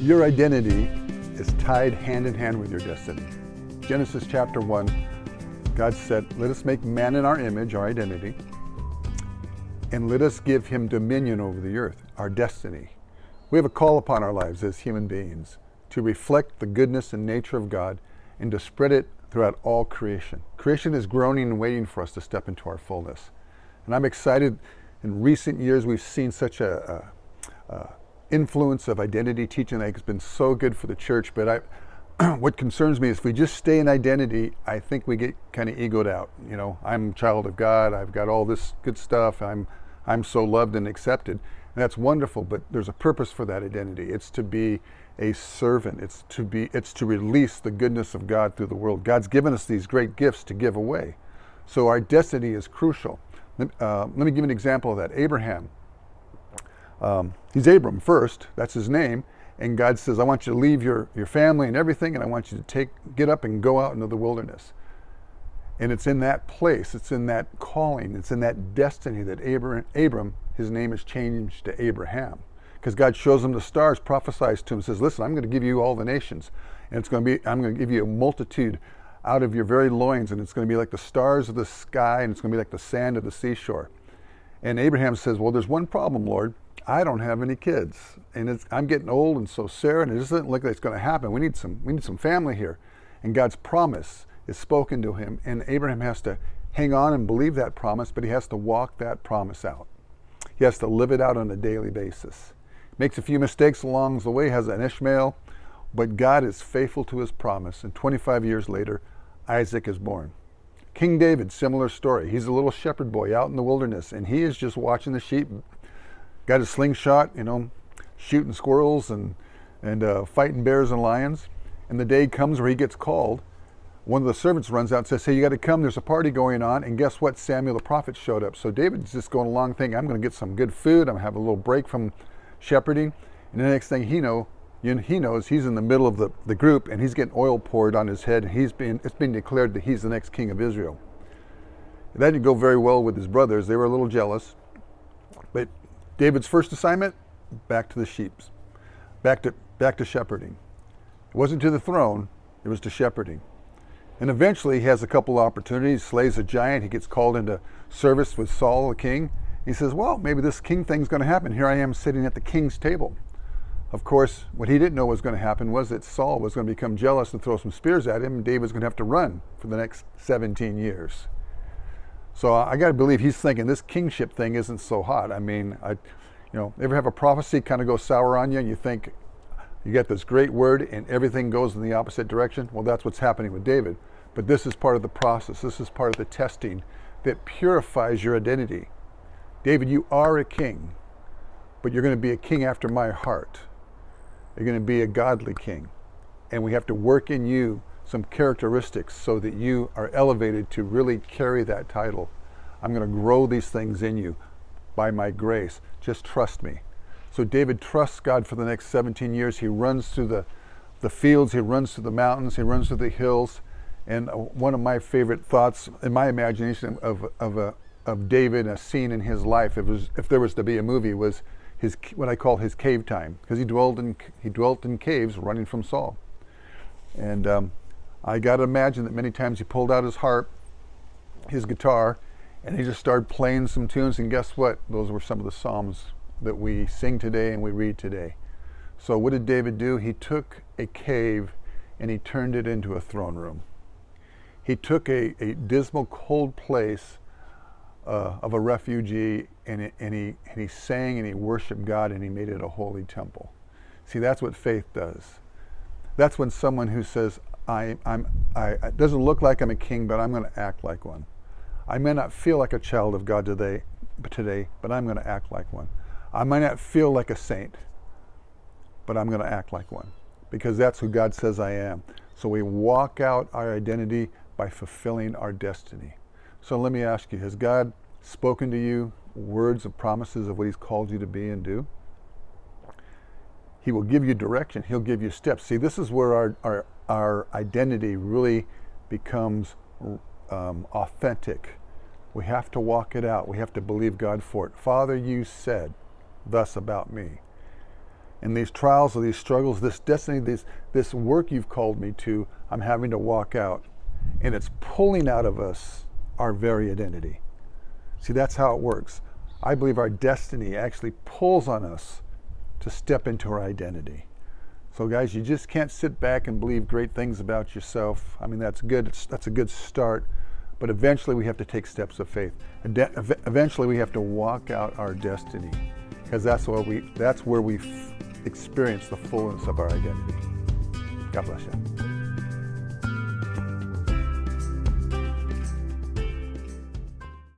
Your identity is tied hand in hand with your destiny. Genesis chapter 1, God said, let us make man in our image, our identity, and let us give him dominion over the earth, our destiny. We have a call upon our lives as human beings to reflect the goodness and nature of God and to spread it throughout all creation. Creation is groaning and waiting for us to step into our fullness. And I'm excited. In recent years, we've seen such a influence of identity teaching that has been so good for the church. But what concerns me is if we just stay in identity, I think we get kind of egoed out. You know, I'm a child of God. I've got all this good stuff. I'm so loved and accepted. And that's wonderful, but there's a purpose for that identity. It's to be a servant. It's to release the goodness of God through the world. God's given us these great gifts to give away. So our destiny is crucial. Let me give you an example of that. Abraham. He's Abram first, that's his name, and God says, I want you to leave your family and everything, and I want you to get up and go out into the wilderness. And it's in that place, it's in that calling, it's in that destiny that Abram, his name is changed to Abraham. Because God shows him the stars, prophesies to him, says, listen, I'm going to give you all the nations, and I'm going to give you a multitude out of your very loins, and it's going to be like the stars of the sky, and it's going to be like the sand of the seashore. And Abraham says, well, there's one problem, Lord. I don't have any kids, and I'm getting old, and so Sarah, and it doesn't look like it's going to happen. We need some family here. And God's promise is spoken to him, and Abraham has to hang on and believe that promise, but he has to walk that promise out. He has to live it out on a daily basis. Makes a few mistakes along the way, has an Ishmael, but God is faithful to his promise, and 25 years later, Isaac is born. King David, similar story. He's a little shepherd boy out in the wilderness, and he is just watching the sheep. Got a slingshot, shooting squirrels and fighting bears and lions. And the day comes where he gets called. One of the servants runs out and says, hey, you got to come. There's a party going on. And guess what? Samuel the prophet showed up. So David's just going along thinking, I'm going to get some good food. I'm going to have a little break from shepherding. And the next thing he knows, he's in the middle of the group, and he's getting oil poured on his head. And it's been declared that he's the next king of Israel. That didn't go very well with his brothers. They were a little jealous. But David's first assignment, back to the sheep, back to shepherding. It wasn't to the throne, it was to shepherding. And eventually he has a couple of opportunities, slays a giant, he gets called into service with Saul the king. He says, well, maybe this king thing's going to happen. Here I am sitting at the king's table. Of course, what he didn't know was going to happen was that Saul was going to become jealous and throw some spears at him, and David's going to have to run for the next 17 years. So I got to believe he's thinking this kingship thing isn't so hot. I mean, ever have a prophecy kind of go sour on you and you think you get this great word and everything goes in the opposite direction? Well, that's what's happening with David. But this is part of the process. This is part of the testing that purifies your identity. David, you are a king, but you're going to be a king after my heart. You're going to be a godly king. And we have to work in you some characteristics so that you are elevated to really carry that title. I'm going to grow these things in you by my grace. Just trust me. So David trusts God for the next 17 years. He runs through the fields, he runs through the mountains, he runs through the hills. And one of my favorite thoughts in my imagination of David, a scene in his life, if there was to be a movie, was what I call his cave time, because he dwelt in caves running from Saul. And I got to imagine that many times he pulled out his harp, his guitar, and he just started playing some tunes, and guess what? Those were some of the Psalms that we sing today and we read today. So what did David do? He took a cave and he turned it into a throne room. He took a dismal, cold place of a refugee, and he sang and he worshiped God, and he made it a holy temple. See, that's what faith does. That's when someone who says, it doesn't look like I'm a king, but I'm going to act like one. I may not feel like a child of God today, but I'm going to act like one. I might not feel like a saint, but I'm going to act like one, because that's who God says I am. So we walk out our identity by fulfilling our destiny. So let me ask you, has God spoken to you words of promises of what he's called you to be and do? He will give you direction. He'll give you steps. See, this is where our identity really becomes authentic. We have to walk it out. We have to believe God for it. Father, you said thus about me. And these trials or these struggles, this destiny, this work you've called me to, I'm having to walk out. And it's pulling out of us our very identity. See, that's how it works. I believe our destiny actually pulls on us to step into our identity. So guys, you just can't sit back and believe great things about yourself. I mean, that's good. That's a good start. But eventually we have to take steps of faith. And eventually we have to walk out our destiny, because that's where we experience the fullness of our identity. God bless you.